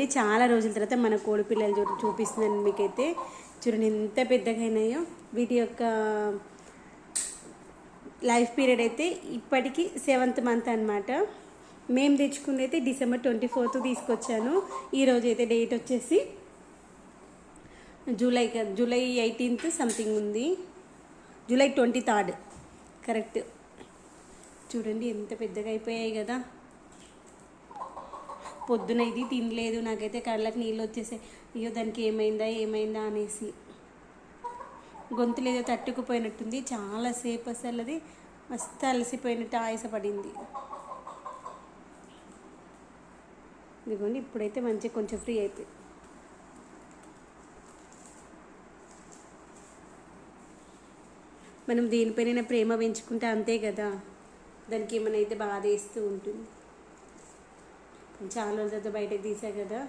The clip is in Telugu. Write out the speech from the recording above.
చూడండి, చాలా రోజుల తర్వాత మన కోడి పిల్లలు చూపిస్తున్నాను మీకైతే. చూడండి ఎంత పెద్దగా అయినాయో. వీటి యొక్క లైఫ్ పీరియడ్ అయితే ఇప్పటికి 7th మంత్ అనమాట. మేము తెచ్చుకుంది అయితే December 24th తీసుకొచ్చాను. ఈరోజు అయితే డేట్ వచ్చేసి జూలై 18th సంథింగ్ ఉంది, జూలై 23rd కరెక్ట్. చూడండి ఎంత పెద్దగా అయిపోయాయి కదా. పొద్దున ఇది తినలేదు, నాకైతే కళ్ళకి నీళ్ళు వచ్చేసాయి. అయ్యో దానికి ఏమైందా అనేసి. గొంతులు ఏదో తట్టుకుపోయినట్టుంది, చాలాసేపు అసలు అది మస్తు అలసిపోయినట్టు ఆయాసపడింది. ఇదిగోండి ఇప్పుడైతే మంచిగా కొంచెం ఫ్రీ అయిపోయి. మనం దేనిపైన ప్రేమ పెంచుకుంటే అంతే కదా, దానికి ఏమైనా అయితే బాధ వేస్తూ ఉంటుంది. చాలా రోజులతో బయటకు తీసా కదా.